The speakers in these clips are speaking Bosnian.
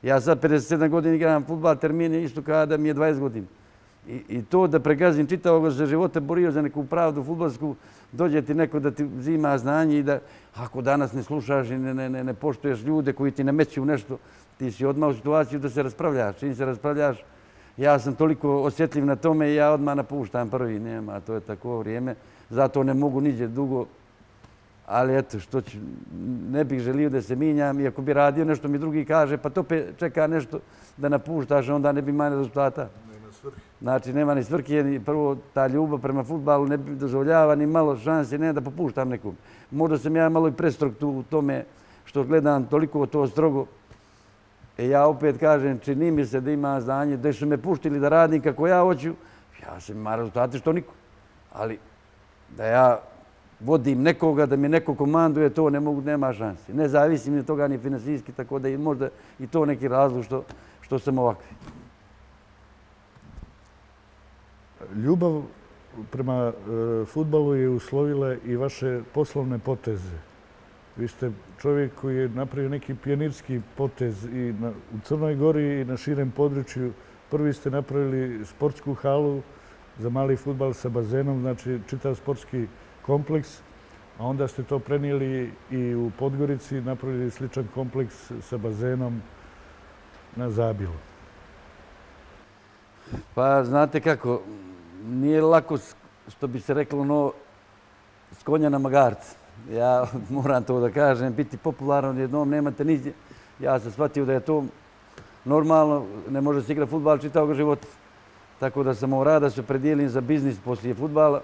Ja sad 57 godina igram fudbal, termin je isto kao da mi je 20 godina. I to da pregazim čitavog za života borio za neku pravdu fudbalsku, dođe ti neko da ti uzima znanje i da ako danas ne slušaš i ne poštuješ ljude koji ti nameću nešto, ti si odmah u situaciju da se raspravljaš. Čim se raspravljaš, ja sam toliko osjetljiv na tome i ja odmah napuštam prvi. Nema, to je tako vrijeme. Zato ne mogu niđe dugo. Ali eto, što ću, ne bih želio da se minjam i ako bi radio nešto mi drugi kaže, pa to čeka nešto da napuštaš, onda ne bi imao rezultata. Nema svrhe. Znači, nema ni svrhe, prvo ta ljubav prema fudbalu ne dozvoljava ni malo šanse, ne da popuštam nekom. Možda sam ja malo i prestrog tu u tome što gledam toliko to strogo. Ja opet kažem, čini mi se da ima znanje, da su me puštili da radim kako ja hoću, ja sam ima rezultate što niko. Ali da ja vodim nekoga, da mi neko komanduje, to ne mogu, nema šanse. Ne zavisi mi od toga ni finansijski, tako da je možda i to neki razlog što sam ovakvi. Ljubav prema fudbalu je uslovila i vaše poslovne poteze. Vi ste čovjek koji je napravio neki pionirski potez i u Crnoj Gori i na širem području. Prvi ste napravili sportsku halu za mali fudbal sa bazenom, znači čitav sportski kompleks, a onda ste to prenijeli i u Podgorici, napravili sličan kompleks sa bazenom na Zabilu. Pa znate kako, nije lako, što bi se reklo, no, s konja na magarca. Ja moram to da kažem, biti popularan jednom, nemate niđe. Ja sam shvatio da je to normalno, ne može se igrati fudbal čitavog života. Tako da sam morao da se predijelim za biznis poslije fudbala.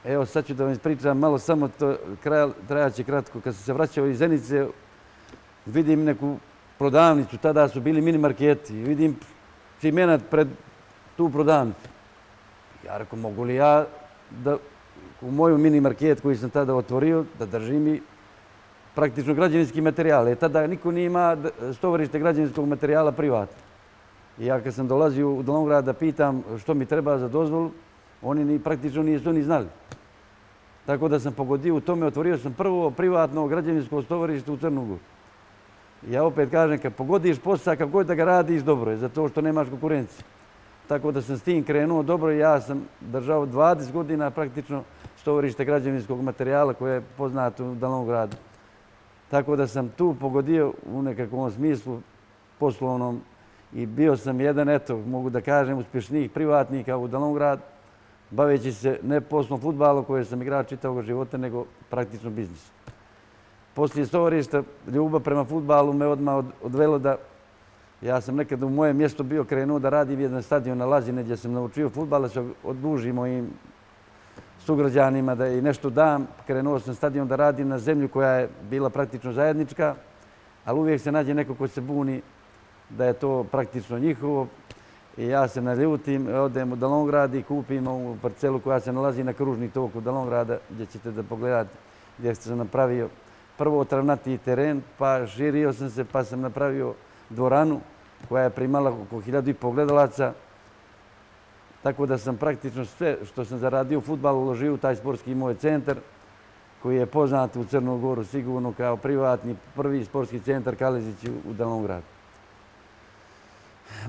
Evo sad ću da vam ispričam malo, samo to trajaće kratko. Kad sam se vraćao iz Zenice, vidim neku prodavnicu, tada su bili mini marketi. Vidim cimenat pred tu prodavnicu. Ja rekao, mogu li ja da u moju mini market koji sam tada otvorio, da držim i praktično građevinski materijal. Tada niko nije ima stovarište građevinskog materijala privatno. I ja kad sam dolazio u Dalongrad da pitam što mi treba za dozvolu, oni praktično nisu ni znali. Tako da sam pogodio u tome, otvorio sam prvo privatno građevinsko stovarište u Crnu Goru. Ja opet kažem, kad pogodiš posao, kako god da ga radiš, dobro je, zato što nemaš konkurencije. Tako da sam s tim krenuo dobro i ja sam držao 20 godina praktično stovarište građevinskog materijala koje je poznato u Dalongradu. Tako da sam tu pogodio u nekakvom smislu poslovnom i bio sam jedan, eto, mogu da kažem, uspješnijih privatnika u Dalongradu, baveći se ne poslom fudbalom koje sam igrao čitavog života, nego praktično biznisom. Poslije stovarišta ljubav prema fudbalu me odmah odvelo da ja sam nekad u mojem mjestu bio krenuo da radim jedan stadion na Lazine gdje sam naučio fudbala, se odužim mojim sugrađanima da i nešto dam. Krenuo sam stadion da radim na zemlju koja je bila praktično zajednička, ali uvijek se nađe neko ko se buni da je to praktično njihovo. I ja se naljutim, odem u Dalongrad i kupim ovu parcelu koja se nalazi na kružni tok u Dalongrada, gdje ćete da pogledate gdje sam napravio prvo travnati teren, pa širio sam se, pa sam napravio dvoranu koja je primala oko 1500 gledalaca. Tako da sam praktično sve što sam zaradio u fudbalu uložio u taj sportski moj centar koji je poznat u Crnu Goru sigurno kao privatni prvi sportski centar Kalezić u Dalongradu.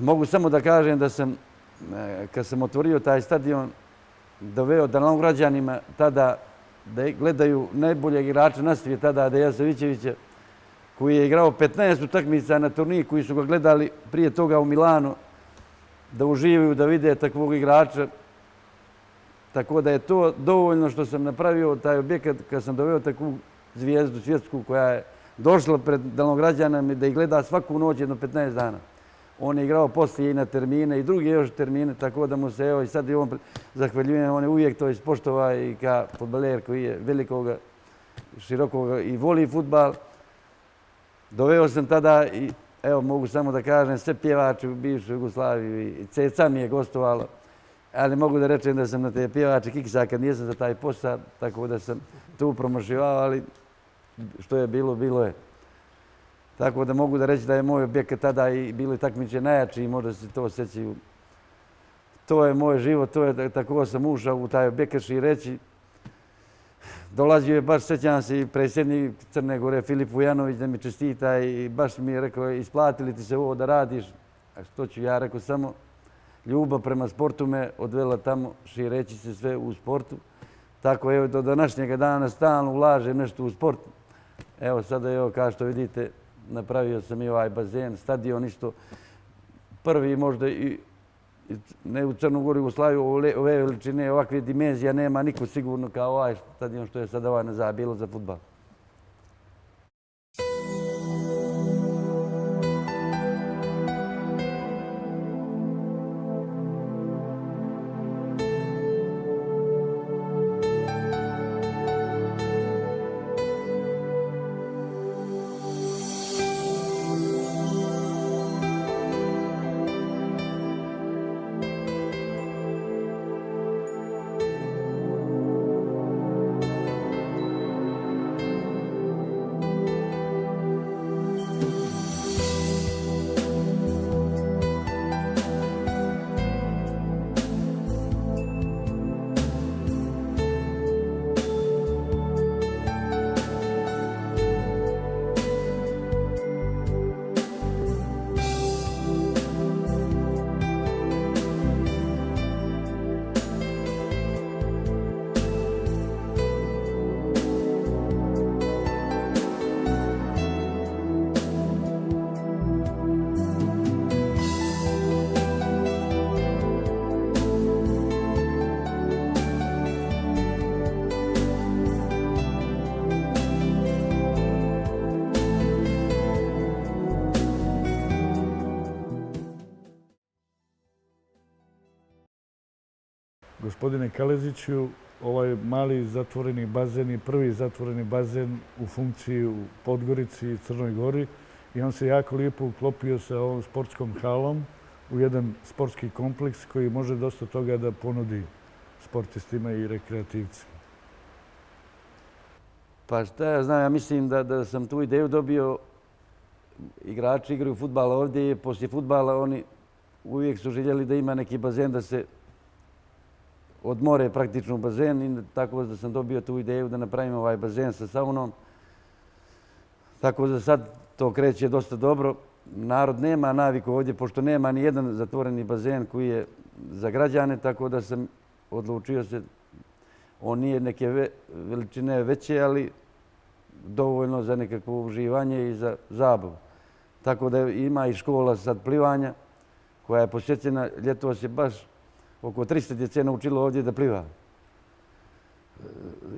Mogu samo da kažem da sam, kad sam otvorio taj stadion, doveo Dalongrađanima tada da gledaju najboljeg igrača na svijetu, tada Deja Savićevića, koji je igrao 15 utakmica na turnir, koji su ga gledali prije toga u Milanu, da uživaju, da vide takvog igrača. Tako da je to dovoljno što sam napravio taj objekat kad sam doveo takvu zvijezdu svjetsku koja je došla pred Dalongrađanima da ih gleda svaku noć jedno 15 dana. On je igrao poslije i na termine i druge još termine, tako da mu se evo i sad i on zahvaljujem. On je uvijek to ispoštovao i kao fudbaler koji je velikoga, širokoga i voli fudbal. Doveo sam tada i evo mogu samo da kažem sve pjevače u bivšoj Jugoslaviji i Ceca mi je gostovalo. Ali mogu da rečem da sam na te pjevače kiksa kad nisam za taj posao, tako da sam tu promošivao, ali što je bilo, bilo je. Tako da mogu da reći da je moj objekat tada i bili takmiče najjači i možda se to osjećaju. To je moj život, tako sam ušao u taj objekat i reći Dolazio je baš, sjećam se, i predsjednik Crne Gore, Filip Vujanović, da mi čestita i baš mi je rekao, isplatili ti se ovo da radiš. A što ću ja, rekao, samo ljubav prema sportu me odvela tamo, šireći se sve u sportu. Tako evo do današnjega dana stalno ulažem nešto u sport. Evo sada, evo, kao što vidite, napravio sam i ovaj bazen, stadion isto. Prvi možda i ne u Crnu Goru, Jugoslaviju, ove veličine, ovakve dimenzija nema niko sigurno kao ovaj stadion što je sada ovaj na bilo za fudbal. Gospodine Kaleziću, ovaj mali zatvoreni bazen je prvi zatvoreni bazen u funkciji u Podgorici i Crnoj Gori i on se jako lijepo uklopio sa ovom sportskom halom u jedan sportski kompleks koji može dosta toga da ponudi sportistima i rekreativcima. Pa šta ja znam, ja mislim da sam tu ideju dobio. Igrači igraju fudbal ovdje i poslije fudbala oni uvijek su željeli da ima neki bazen da se odmore praktično bazen i tako da sam dobio tu ideju da napravim ovaj bazen sa saunom. Tako da sad to kreće dosta dobro. Narod nema naviku ovdje, pošto nema ni jedan zatvoreni bazen koji je za građane, tako da sam odlučio se, on nije neke veličine veće, ali dovoljno za nekakvo uživanje i za zabavu. Tako da ima i škola sad plivanja koja je posjećena, ljetos je baš oko 300 djece naučilo ovdje da pliva.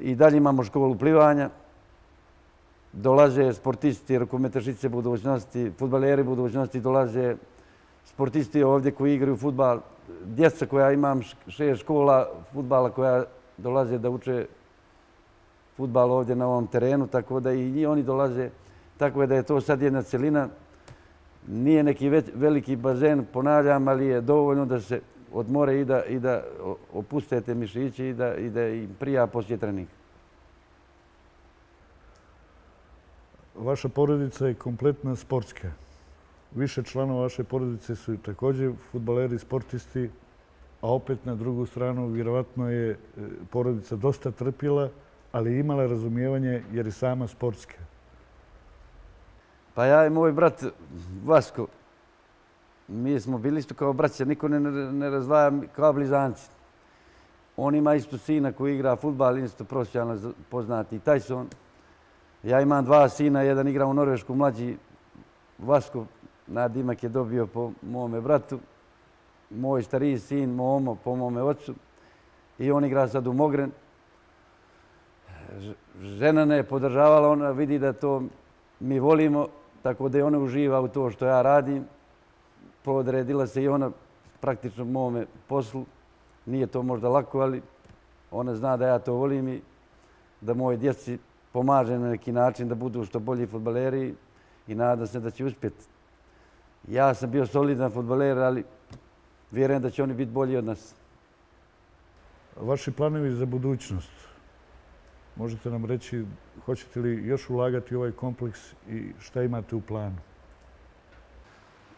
I dalje imamo školu plivanja. Dolaze sportisti, rukometašice budućnosti, fudbaleri budućnosti, dolaze sportisti ovdje koji igraju fudbal. Djeca koja imam 6 škola fudbala koja dolaze da uče fudbal ovdje na ovom terenu, tako da i oni dolaze. Tako da je to sad jedna celina. Nije neki veliki bazen, ponavljam, ali je dovoljno da se odmore i da opuste te mišići i da im prija poslije treninga. Vaša porodica je kompletna sportska. Više članova vaše porodice su također fudbaleri, sportisti, a opet na drugu stranu vjerovatno je porodica dosta trpila, ali imala razumijevanje jer je sama sportska. Pa ja i moj brat Vasko, mi smo bili isto kao braća, niko ne razdvaja kao blizanci. On ima isto sina koji igra fudbal, isto profesionalno poznati Tyson. Ja imam 2 sina, jedan igra u Norvešku, mlađi Vasko, nadimak je dobio po mome bratu. Moj stariji sin, Momo, po mome ocu. I on igra sad u Mogren. Žena ne je podržavala, ona vidi da to mi volimo, tako da je ona uživa u to što ja radim. Podredila se i ona praktično mome poslu. Nije to možda lako, ali ona zna da ja to volim i da moje djeci pomaže na neki način da budu što bolji fudbaleri i nadam se da će uspjeti. Ja sam bio solidan fudbaler, ali vjerujem da će oni biti bolji od nas. Vaši planovi za budućnost? Možete nam reći, hoćete li još ulagati u ovaj kompleks i šta imate u planu?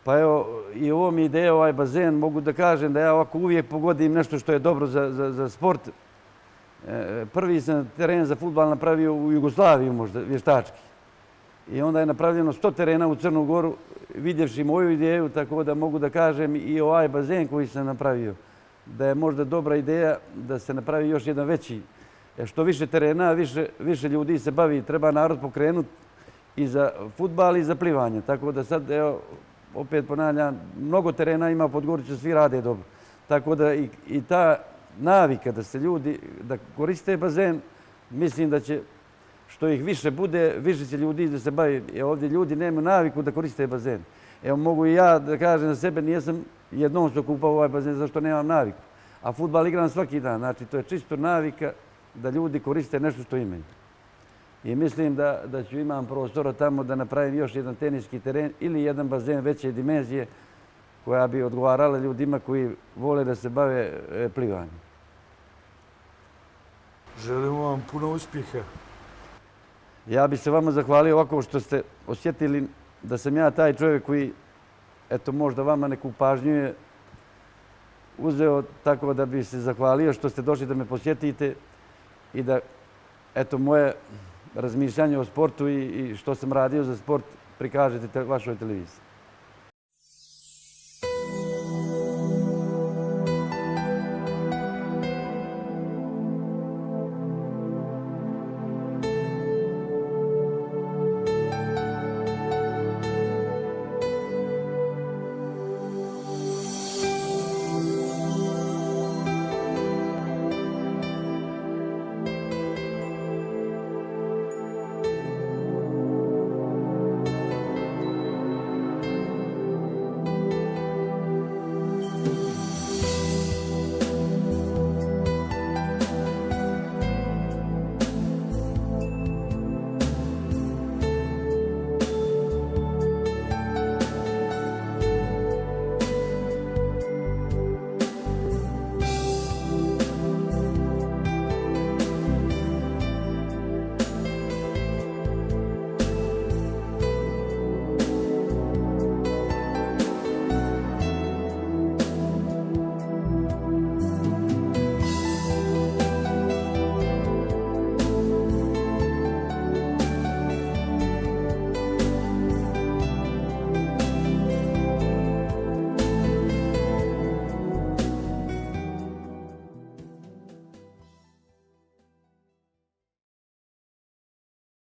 Pa evo, i ovo mi ideja, ovaj bazen, mogu da kažem da ja ovako uvijek pogodim nešto što je dobro za sport. Prvi sam teren za fudbal napravio u Jugoslaviji možda, vještački. I onda je napravljeno 100 terena u Crnu Goru, vidjevši moju ideju, tako da mogu da kažem i ovaj bazen koji sam napravio, da je možda dobra ideja da se napravi još jedan veći. Što više terena, više ljudi se bavi, treba narod pokrenuti i za fudbal i za plivanje. Tako da sad, evo, opet ponavljam, mnogo terena ima u Podgorici, svi rade dobro. Tako da i ta navika da se ljudi, da koriste bazen, mislim da će, što ih više bude, više će ljudi da se bavi. Ovdje ljudi nemaju naviku da koriste bazen. Evo, mogu i ja da kažem za sebe, nijesam jednom se okupao ovaj bazen zašto nemam naviku. A fudbal igram svaki dan, znači to je čisto navika da ljudi koriste nešto što imaju. I mislim da ću imam prostora tamo da napravim još jedan teniski teren ili jedan bazen veće dimenzije koja bi odgovarala ljudima koji vole da se bave plivanjem. Želimo vam puno uspjeha. Ja bih se vama zahvalio ovako što ste osjetili da sam ja taj čovjek koji, eto možda vama neku pažnju je uzeo tako da bi se zahvalio što ste došli da me posjetite i da, eto, moje razmišljanje o sportu i što sam radio za sport prikažete vašoj televiziji.